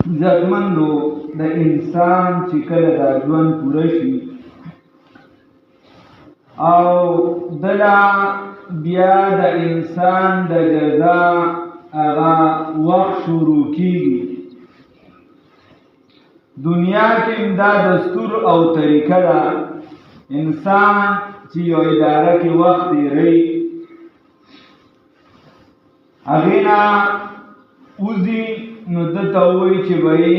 عزتمندو د انسان چې کله دا ژوند پوره شي او دلا بیا د انسان د جزا هغه وخت شروع کیږي. دنیا کې دا دستور او طریقه ده انسان چې یو اداره کې وخت تیری هغې نه وځي نو دته وایي چې وایي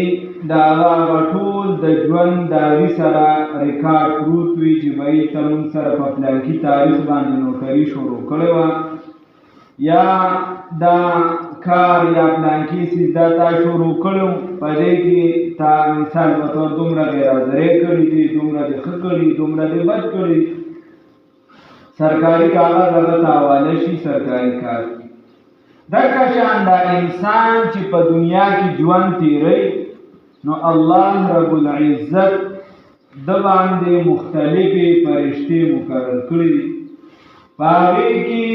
د هغه ټول د ژوند د هغې سره ریکارډ پروت وي چې وایي ته مونږ سره په پلانکي تاریخ باندې نوکري شروع کړې وه یا دا کار یا پلانکي څیز دا تا شروع کړی په دې کې تا مثال په طور دومره غیرحاضرۍ کړي دي، دومره دې ښه کړي، دومره دې بد کړي. سرکاري کاغذ هغه ته حواله شي سرکاري کار. دغه شان دا انسان چې په دنیا کې ژوند تیری نو الله رب العزت د باندې مختلفې فرشتې مقرر کړي دي. په هغې کې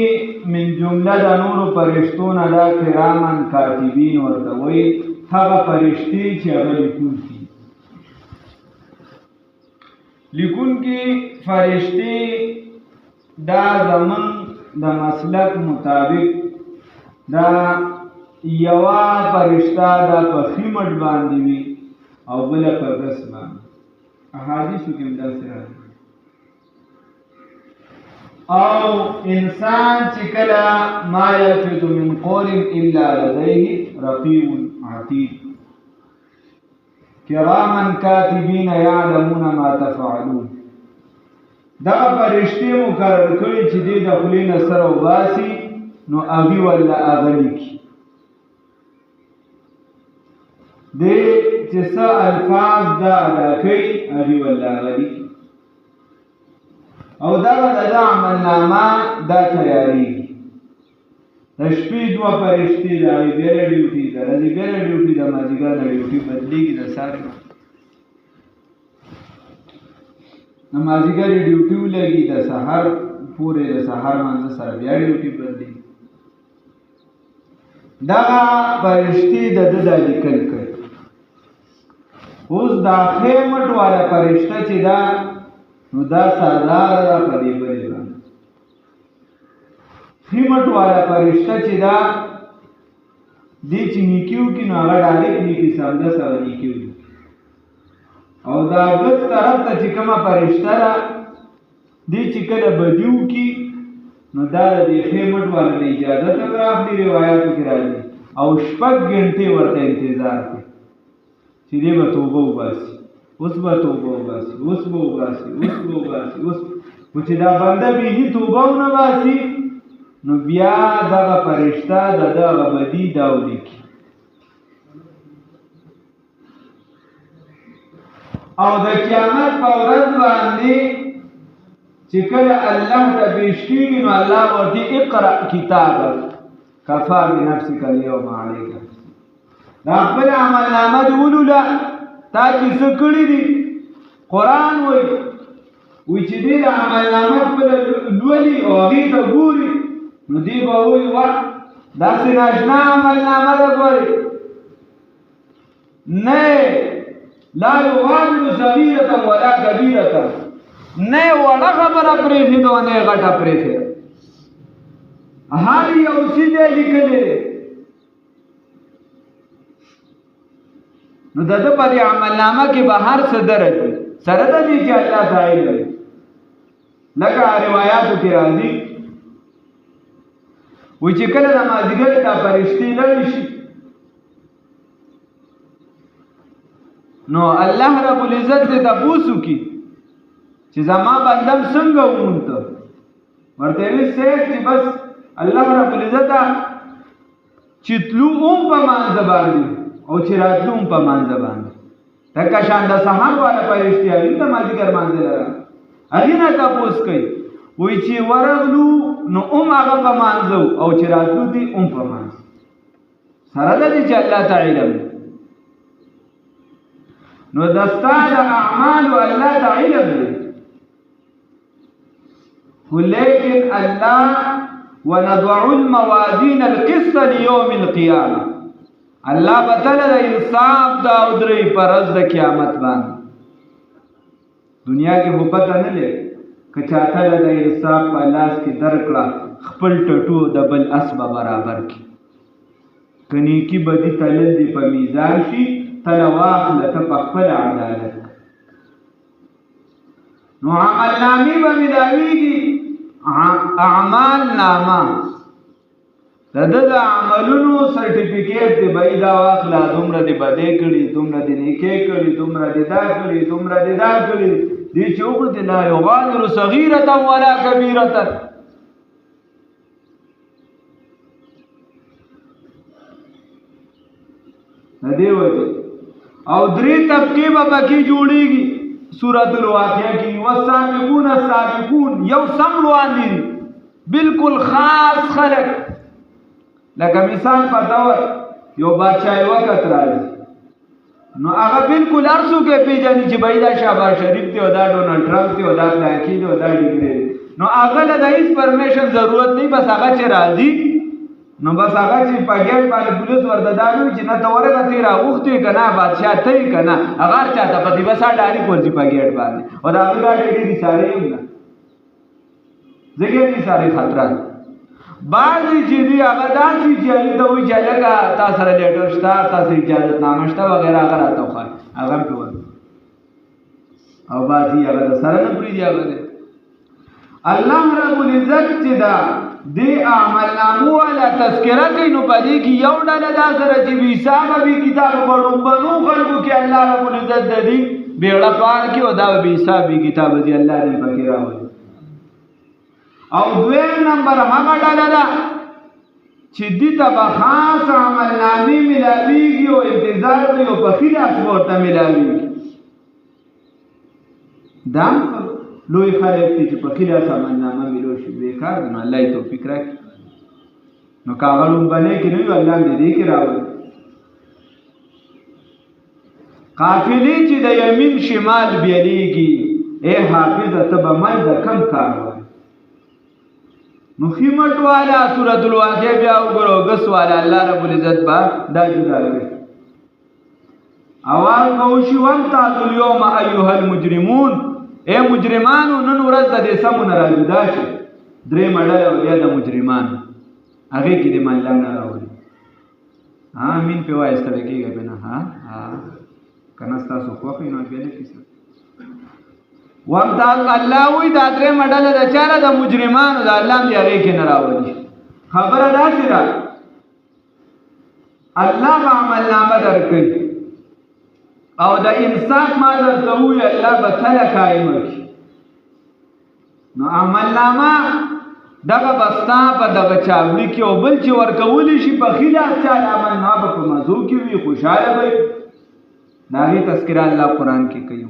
من جمله د نورو فرشتو نه دا کرامن کاتبین ورته وایي هغه فرشتې چې هغه لیکونکي لیکونکي فرشتې دا زمون د مسلک مطابق دا یوه فرشته دا په خیمټ باندې وي او بله په ګس باندې. احادیثو کې هم داسې راځي. او انسان چې کله ما یلفظ من قول الا لديه رقیب عتید کراما کاتبین یعلمون ما تفعلون. دغه فرشتې مقرر کړي چې دې د خولې نه سر وباسي نو هغې وله هغه لیکي. دې چې څه الفاظ دا ادا کوي هغې وله هغه لیکي او دغه د ده عملنامه دا تیارېږي. د شپې دوه فرشتې د هغې بېله ډیوټي، د ورځې بېله ډیوټي، د مازدیګر نه ډیوټي بدلېږي، د سهار د مازدیګر ډیوټي ولګي، د سهار پورې د سهار لمانځه سره بیا ډیوټي بدلېږي. دغه فرشتې د ده دا لیکل کوي. اوس دا خیمټ والا فرشته چې ده نو دا سرداره ده په دې بلې باندې. خیمټ والا فرشته چې ده دې چې نیکي وکړي نو هغه ډایرکټ نیکي سمده سره نیکي وکړي او دا ګس طرف ته چې کومه فرشته ده دې چې کله بدي وکړي نو دا د دې خیمټ والا نه اجازت اگر اخلي روایاتو کې راځي او 6 غنټې ورته انتظار کوي چې دې به توبه وباسي، اوس به توبه وباسي، اوس به وباسي، اوس به وباسي. اوس خو چې دا بنده بیخي توبه ونه باسي نو بیا دغه فرشته د دغه بدي دا ولیکي. او د قیامت په ورځ باندې چې کله الله ته پیش کېږي نو الله ورته اقرأ کتابک کفا بنفسک اليوم علیک. دا خپل عملنامه دې ولوله تا چې څه کړي دي. قرآن وایي چې دې د عملنامه خپله لولي او هغې ته ګوري نو دې به وایي وه داسې ناشنا عملنامه ده ګورې نه لا یغادر صغیرة ولا کبیرة، نه وړه خبره پرېښې ده او نه یې غټه پرېښې ده. هر یو څیز یې لیکلی دی. نو د ده په دې عملنامه کې به هر څه درځي سره د دې چې الله تعالی لري. لکه روایاتو کې راځي وایي چې کله د مازدیګر دا فرشتې لرې شي نو الله رب العزت دې تپوس وکړي چې زما بندم څنګه ومونته. ورته ویل صاحب چې بس الله رب العزت چې تلو هم په مانځه باندې او چې راتلو هم په مانځه باندې. لکه شان د سهار والا فرشتې هغې د مازدیګر مانځه لره هغې نه تپوس کوي وایي چې ورغلو نو هم هغه په مانځه او چې راتلو دي هم په مانځه سره ده دې چې الله ته علم نو د ستا د اعمالو الله ته علم دی. خو لیکن الله ونضع الموازین القسط لیوم القیامه الله بتل د انصاف دا ودري پرز د قیامت باندې دنیا کې هو پته نه لګي کچاته د انصاف په لاس کې درکړه خپل ټټو د بل اسبه برابر کی کني کی بدی تلل دی په میزان شي تلواخ لته په خپل عدالت نو عمل نامې به ملاویږي اعمال نامه د عملونو سرټیفیکیټ دی به دا واخله دومره دی بدې کړي دومره دی نیکې کړي دومره دی دا کړي دومره دی دا کړي دی چې وګورئ لا یغادر صغیرة ولا کبیرة ندی وځي او درې طبقې به پکې جوړیږي سورۃ الواقعہ کې والسابقون السابقون یو سم روان دي بالکل خاص خلق لکه مثال په دور یو بادشاہ وخت راځي نو هغه بالکل ارسو کې پیژني چې بایدا شهباز شریف ته ودا ډونالد ټرمپ ته ودا پلاکی ته ودا ډیګری نو هغه له هیڅ پرمیشن ضرورت نه بس هغه چې راځي نو بس هغه چې په ګټ باندې پولیس ورته دالو چې نه تورغه تیرا وختي کنه بادشاہ ته کنه هغه چاته پتی وسا ډاری ورځي په ګټ باندې او دا هغه ډېری دي ساره یو نه زګې دي ساره خطرات بعضی چې دی هغه داسې چې ته وایي چې لکه تاسو سره لیټر شته تاسو اجازه نامه شته وغیرہ هغه راته وخایي هغه په ور او بعضی هغه سره نه پریږي هغه الله رب العزت چې دا دی عمل نامو ولا تذکرہ کوي نو پدې کې یو ډله دا سره چې بي حساب به کتاب پړو بنو خلکو کې الله رب العزت د دې بیړه پار کې او دا بي حساب کتاب دې الله دې پکې راوړي او دویم نمبر هغه ډله ده چې دې ته به خاص عمل نامې ملاويږي او انتظار کوي او په خلاف ورته ملاويږي دا لوی خلک چې په خلاف عمل نامه ملو شي بیکار نه الله یې توفیق راکړي نو کاغلون باندې کې نو الله دې کې راوړي قافلې چې د یمین شمال بیلیږي اے حافظه ته به من د کم کار وای نو خیمت والا سورۃ الواقعہ بیا وګورو غس والا الله رب العزت با دا جدا کړي اواز کوشي وان تاسو اليوم ايها المجرمون اے مجرمانو نن ورځ د سمون راځدا شي درې مړل او بیا د مجرمانو هغه کې د مال نه راوړي امين په وایي ستل کېږي بنا ها کنه تاسو خو په نو بیا نه کیسه وقت الله وی دا درې مړل د چاره د مجرمانو د الله دی هغه کې نه راوړي خبره دا چې الله عمل نامه درکړي او د انصاف ما درته وی الله به تل قائم کی نو عمل نامه دغه بستا په دغه چاوړي کې او بل چې ورکول شي په خلاف چا عمل نامه په موضوع کې وی خوشاله وي داغه تذکرہ الله قران کې کوي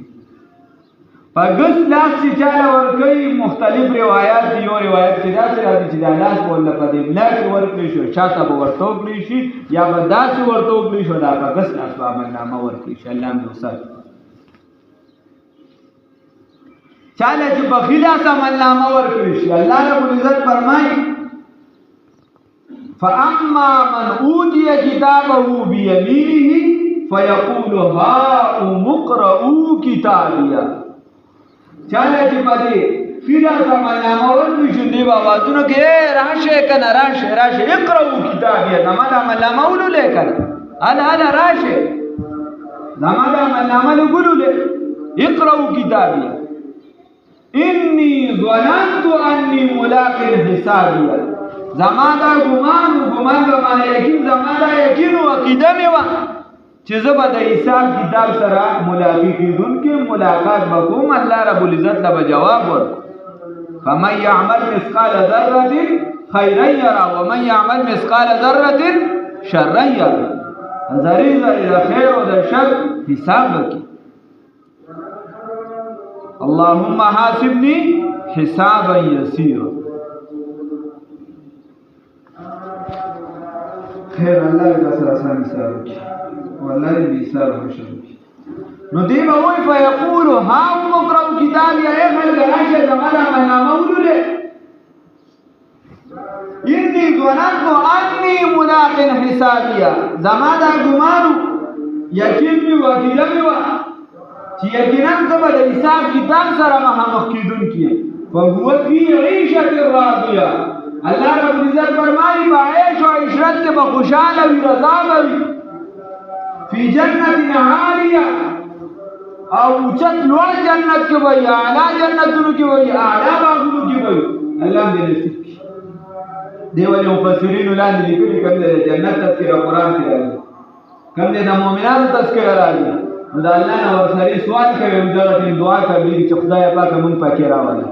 پګس لاس چې چاله ورکوي مختلف روایت دی یو روایت چې دا سره راځي چې دا لاس بوله په دې لاس ورکړي شو شاته به ورتوګلی شي یا به داسې ورتوګلی شو دا پګس لاس په عمل نامه ورکړي چې الله مې وسات چاله چې په خلاف عمل نامه ورکړي شي الله رب العزت فرمایي فاما من اوتي كتابه بيمينه فيقول هاؤم اقرءوا كتابيه چاله چې پدې فیدا زمانه ورته شو دی بابازونو کې راشه کنه راشه اقرأوا کتابیه نماده ملامه ولولې کنه انا راشه نماده ملامه ولولې اقرأوا کتابیه انی ظننت انی ملاق حسابیه زماده ګمان زماده یقین زماده یقین او عقیده مې و چې زبا د حساب کتاب سره ملاقات کیدونکو ملاقات وکوم الله رب العزت له جواب ور فمن يعمل مثقال ذره خيرا يرى ومن يعمل مثقال ذره شرا يرى ذره خیر او د شر حساب وکي اللهم حاسبني حسابا يسيرا خیر الله دې سره آسان حساب وکي والله دې حساب وشي نو دی به وای فیقول ها مقرأ کتابی ایخل راشه زمانه منامولله انی ظننت انی ملاق حسابیا زما دا ګمانو یقین می وکیله می وا چې یقینا زما د حساب کتاب سره مخامخ کیدونکي فهو فی عیشة راضیه الله رب العزت فرمایي په عیش او عشرت کې به خوشاله وي رضا وي فی جنت عالیه او اوچت لوړ جنت کې وي اعلی جنتونو کې وي اعلی باغونو کې وي الله دې نصیب کړي دیوالي مفسرین لاندې لیکلي کوم د جنت تذکرہ قرآن کې راځي کوم د مؤمنانو تذکرہ راځي نو د الله نه ورسره سوال کوي او دا دعا کوي چې خدای پاک مونږ پاکي راوړي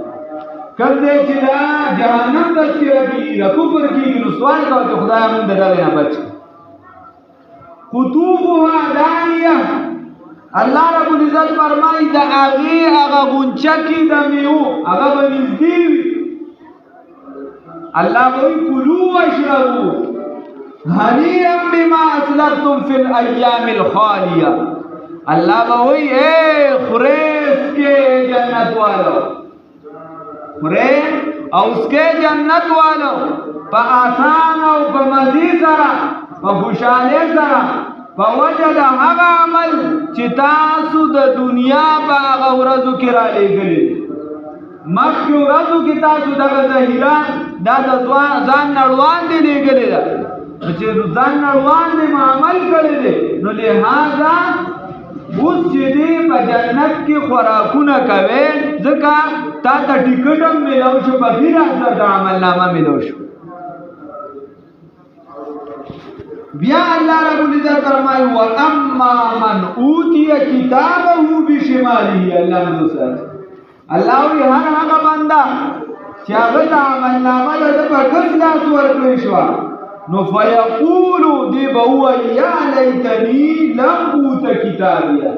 کوم دې چې دا جهنم تذکرہ کې د کفر کې نو سوال کوي چې خدای مونږ دغه نه بچ قطوفها دانیه الله رب العزت فرمایي دا هغه غونچکی د میو هغه بنزدي الله وی کلوا واشربوا هنيئا بما اسلفتم في الايام الخاليه الله وی اے خریس کے جنت والو خریس او اس کے جنت والو په آسان او په مزي سره په خوشاله سره په وجد هغه عمل چې تاسو د دنیا په هغه ورځو کې را لېږلي مخکې ورځو کې تاسو دغه ظاهران دا د ځان نړوان دي لېږلي ده چې ځان نړوان دي عمل کړی دی نو لهذا اوس چې دی په جنت کې خوراکونه کوي ځکه تا ته ټیکټ هم میلاو شو په غیر اثر د عملنامه میلاو شو بیا الله رب العزت فرمایي واما من اوتی کتابه بشماله الله دوسر الله وی هغه بندا چې هغه د عملنامه د په ګس لاس ورکړی شو نو فیقول دی به وای یا لیتنی لم اوت کتابیا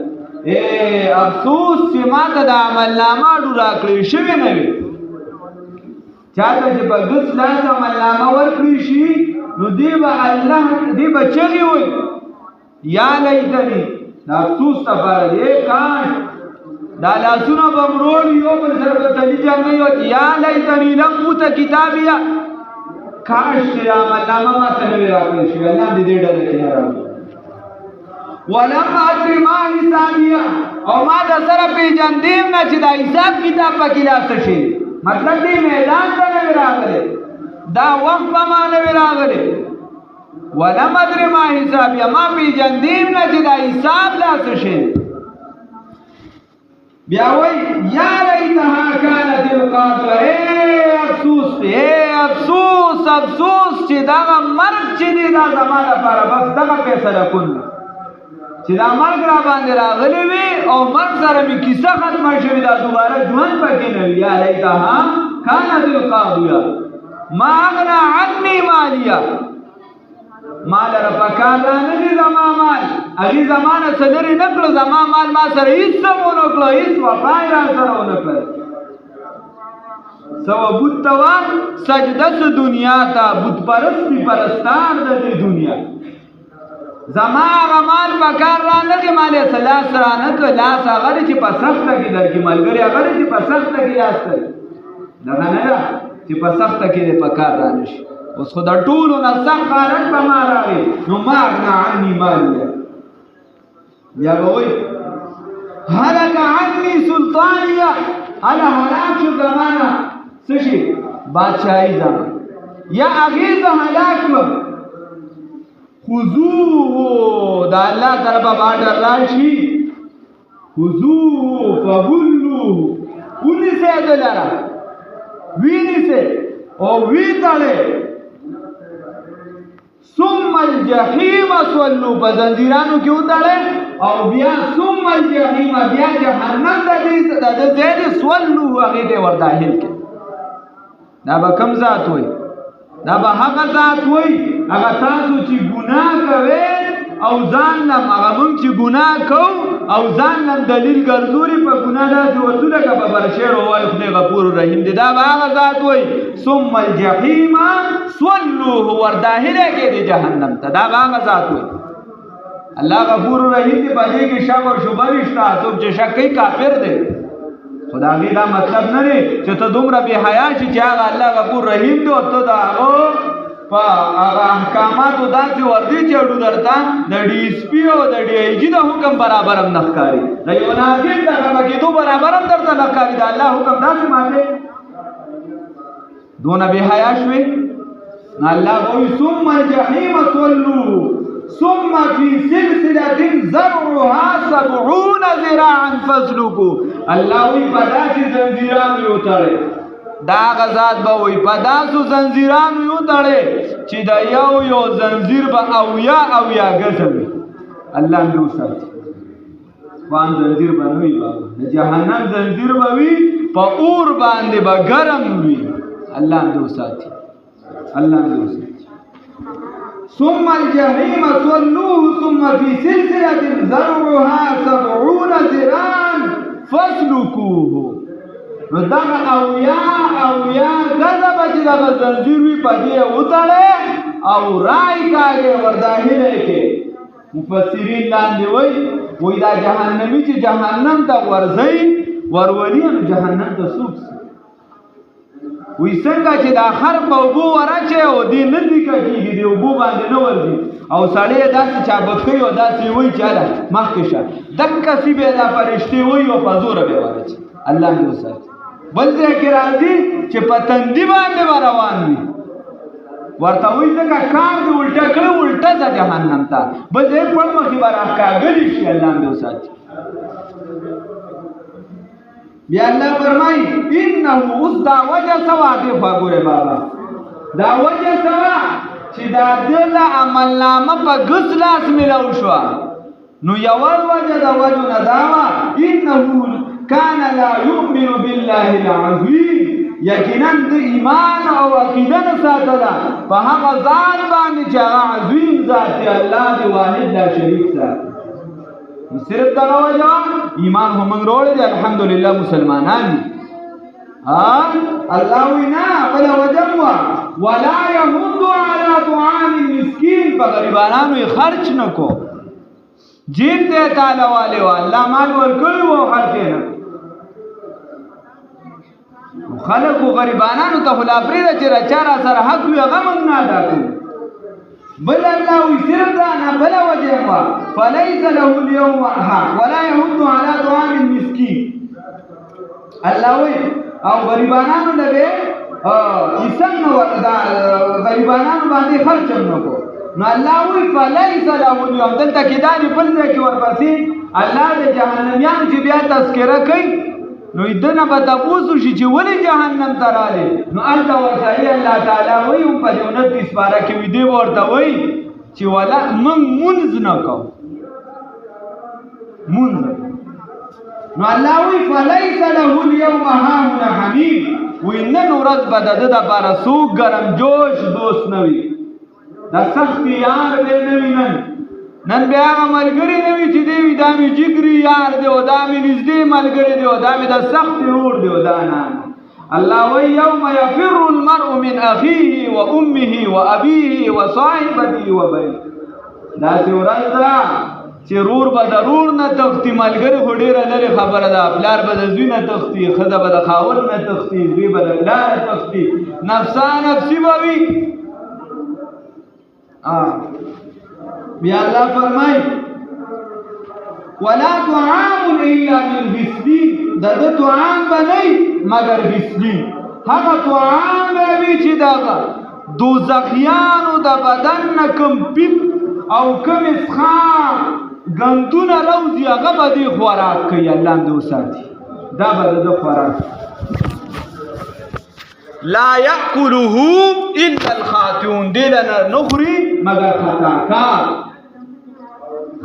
اے افسوس چې ما ته د عملنامه ډورا کړی شوی نه وي چاته چې په ګس لاس عملنامه ورکړی شي نو دی به الله دی به چغي وي یا لیتنی دا افسوس لپاره دی کاش دا لاسونه بمرول یو بل سره د تلی جنګي او یا لیتنی لم اوت کتابیا کاش چې عملنامه ما ته نه راغلی شي الله دې ډېر کې راوړي ولم ادري ما حسابیا او ما د سره پیجندیم نه چې دا حساب کتاب په کلاس شي مطلب دې میدان ته نه راغلی دا وخت په ما نه راغلی ولم ادري ما حسابیا ما پیجندیم نه چې دا حساب لاس شي بیا وای یا لیتها کانت القاضیه اے افسوس چې دا مرګ چې دی دا زمانه لپاره بس دغه فیصله کول چې دا مرګ را باندې راغلی وي او مرګ سره می کیسه ختمه شوې دا دوباره ژوند پکې نه وي یا لیتها کانت القاضیه ما اغنى عني ماليه مال رپکار نه دي زما مال اغي زمانه صدري نکړو زما مال ما سره هیڅ مونږ نکړو هیڅ وفای را سره ونکړو سو بوت توا سجده دنیا تا بوت پرستی پرستار د دنیا زما غمال پکار را نه کې مال سلاس را نه ک لاس هغه چې په سخته کې درکې ملګری هغه چې په سخته کې یاسته دا نه چې په سخته کې پکار را نشي اوس خو د ټولو نه سخت حالت به ما راغی نو ما اغنا عني ماليه بیا به وایي هلک عني سلطانیه انا هلاک شو زمانه څه شي بادشاهي زمان یا هغې زه هلاک کړم خذوه د الله طرفه باډر راشي خذوه فغلوه ونیسئ ده لره وینیسئ او ویتړئ ثم الجحیم صلوا په زنځیرانو کې وتړئ او بیا ثم الجحیم بیا جهنم د دې ځای صلوا هغې ته ور داخل کړئ دا به کوم ذات وي دا به هغه ذات وي هغه تاسو چې ګناه کوئ او ځان لم هغه موږ چې ګناه کوو او ځان لم دلیل ګرځوري په ګناه داسې ورته لکه به برشیر ووایي خدای غفور رحیم دی دا به هغه ذات وي ثم الجحیم صلوه ور داخله کې دی جهنم ته دا به هغه ذات وي الله غفور رحیم دی په دې کې شک او شبهه نشته څوک چې شک کوي کافر دی خدا غي دا مطلب نه دی چې ته دومره بے حیا شې چې هغه الله غفور رحیم دی او ته دا هغه په هغه احکاماتو داسې ورځي چې اډو درته د ډي اس پي او د ډي آی جي د حکم برابر هم نه ښکاري د یو ناظر د خبره کېدو برابر هم درته نه ښکاري د الله حکم داسې ماته دونه بې حیا شوې الله وایي ثم الجحیم صلوا ثم في سلسلة زرعها 70 ذراعا فاسلكوا الله وی پداسي زنجیرانو یو تړي دا غزاد به وی پداسو زنجیرانو یو تړي چې دا یو زنجیر به اویا ګرځوي الله دې وساتي وان زنجیر باندې بابا د جهنم زنجیر به وي په اور باندې به ګرم وي الله دې وساتي الله دې وساتي ثم الجحيم صلوه ثم في سلسلة زرعها 70 ذراعا فاسلكوه نو دغه اویا غضب چې دغه زنجیر وي په دې وتړی او رای کاږي ورداخله کې مفسرین لاندې وایي دا جهنمی چې جهنم ته ورځي ورولي نو جهنم ته سوق وی څنګه چې دا خر په اوبو ورچه او دې نه دی کېږي دی اوبو باندې نه ورځي او سړی داسې چابکوي او داسې وایي چې اله مخکې شه دکه سی به دا فرشتې وایي او په زوره به ورچي الله دې وساتي بل ځای کې راځي چې په تندي باندې روان وي ورته وایي ځکه کار دې الټه کړی الټه ځه جهنم ته بل ځای پړ مخې به راښکاږلی شي الله دې وساتي بیا الله فرمای انه اوس دا وجه سوا دی فګوره بابا دا وجه سوا چې دا دل عمل نامه په غس لاس ملو شو نو یو وجه دا وجه نه داوا انه کان لا یؤمن بالله العظیم یقینا د ایمان او عقیده نه ساتله په هغه ذات باندې چې عظیم ذات الله دی واحد لا شریک ساتي صرف دا وجه ایمان هم وروړي دي الحمدلله مسلمانان دي الله وینا بل وجه ولا يمد على طعام المسكين په غریبانو خرچ نکو جیب دې تعالی والے الله مال ورکړي وو خرچ نه خلق غریبانو ته خلا پرې چې راچاره سره حق وي هغه موږ نه ادا کوو بل الله ويسر دانا بلا وجهه فليس له اليوم ولا يهد على طعام المسكين الله وي او غریبانو لګي اسن وردا غریبانو باندې خرچ نکو نو الله وي فليس له اليوم دلته کې دانی بل ځای کې ورپسې الله د جهنميان چې بیا تذکرہ کوي نو دنه به تاسو شي چې ولې جهنم ته رااله نو الله ورسایي الله تعالی وایي په 29 بارا کې وی دی ورته وایي چې ولا من منځ نه کو منځ نو الله وایي فليس له اليوم هاهنا حميم وینن ورځ به د لپاره سو ګرم جوش دوست نه وي دا سخت یار دې نه وینن نن بیا ملګری نه وي چې دی دا می جګری یار دی او دا می نږدې ملګری دی او دا می د سخت ورور دی او دا نه الله وی یوم یفر المرء من اخیه و امه و ابيه و صاحبته و بنيه دا ورځ ده چې رور به ضرور نه تختی ملګری خو ډیره لري خبره ده پلار به د زوی نه تختی خزه به د خاور نه تختی زوی به د پلار تختی نفسا نفسی به وي بیا الله فرمای ولا طعام الا من غسلين دا طعام بنئ مگر غسلين هغه طعام به چې دا دوزخیانو د بدن نکم پیپ او کم اسخان غندونه روزي هغه به دی خوراک کوي الله دې وساتي دا به د خوراک لا يأكله الا الخاطئون دلنا نخري مگر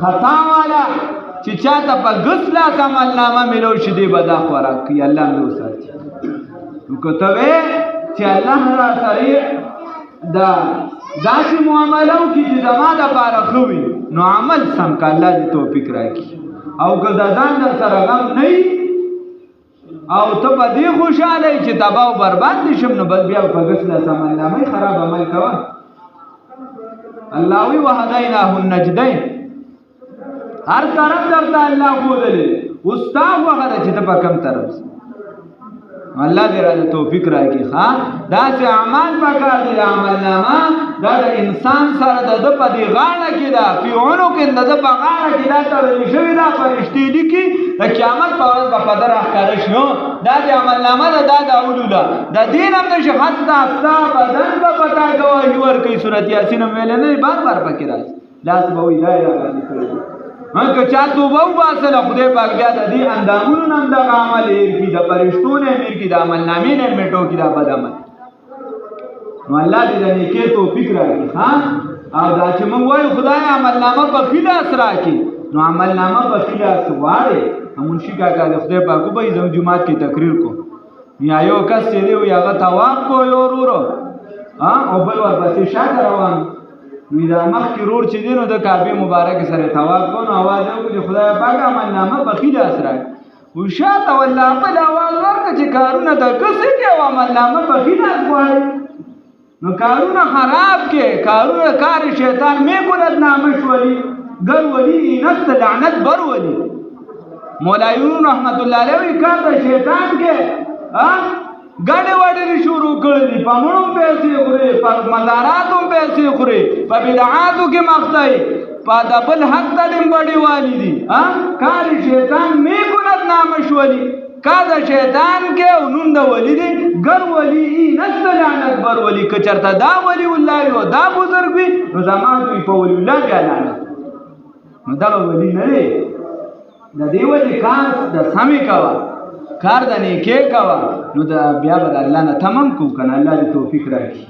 خطا والا چې چاته په غسلا عمل نامه ملو شي دی به دا خوراک کوي الله دې وساتي نو کوته چې الله را سره دا داسې معاملو کې چې زما د پاره خوي نو عمل سم کا الله دې توفیق راکړي او که د ځان سره غم نه او ته په دې خوشاله چې تباہ او برباد شم نو بس بیا په غسلا عمل نامه خراب عمل کوه الله وی وهديناه النجدين هر طرف درته الله خو دې استاد وغره چې ته په کم طرف الله دې را توفیق راکړي. ها دا چې اعمال پکار دي، عمل نامه دا د انسان سره د په دی غاړه کې دا پیونو کې د په غاړه کې دا تړل شوی دا فرشتي دي کې د قیامت په ورځ په قدر احکار شنو دا د عمل نامه دا د اولولا د دین هم د شهادت د افتا بدن په پتا گواهی ورکړي. سورۃ یاسین ویل نه بار بار پکې راځي لاس به وی دا باندې کړی که چا توبه وباسله خدای پاک بیا د دې اندامونو نن د عمل کې د فرشتو نه امیر کې د عمل نامې نه میټو کې دا بد عمل. نو الله دې د نیکه توفیق راکړي. ها او دا چې موږ وایو خدای عمل نامه په خلاص راکړي، نو عمل نامه په خلاص واړي منشي کاکا د خدای پاک په زم جمعات کې تقریر کو یا یو کس چې دی هغه طواف کو یو ورو او بل ورپسې شاته روان وی دا مخ کې رور چې دینو د کعبه مبارک سره طواف کو نو आवाज وکړي خدای پاک عمل نامه په خلاص راکړي. وشاته والله په आवाज ورکړي چې کارونه د کسې کې عمل نامه په خلاص وایي نو کارونه خراب کې کارونه کار شیطان می کولت نامش ولی گر ولی نفس لعنت بر ولی مولایون رحمت الله علیه کار د شیطان کې ګډه وډه شروع کړی په مړو پیسې خوري په مزاراتو پیسې خوري په بدعاتو کې مخته په دبل حق تدم بډي والی دي کار شیطان می کولت نامش ولی کا د شیطان کې نوم د ولی دی ګر ولی نسل لعنت بر ولی که چرته دا ولی الله یو دا بزرګ وي نو زمانه په ولی الله لعنت نو دا ولی نه دی د دې ولی کار د سمې کوا کار د نیکه کوا نو دا بیا به الله نه تمام کو کنه الله دې توفیق راکړي.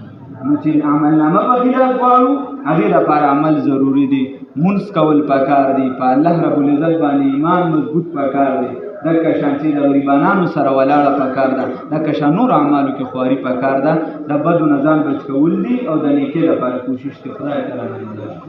نو چې عمل نامه په خلاف غواړو هغه لپاره عمل ضروری دی، منځ کول پکار دی، په الله رب العزت باندې ایمان مضبوط پکار دی، دغه شان چې د غریبانو سره ولاړه پکار ده، دغه شان نور اعمالو کې خواري پکار ده، د بدو نظام بچ کول دي او د نیکه لپاره کوشش کوي. خدای تعالی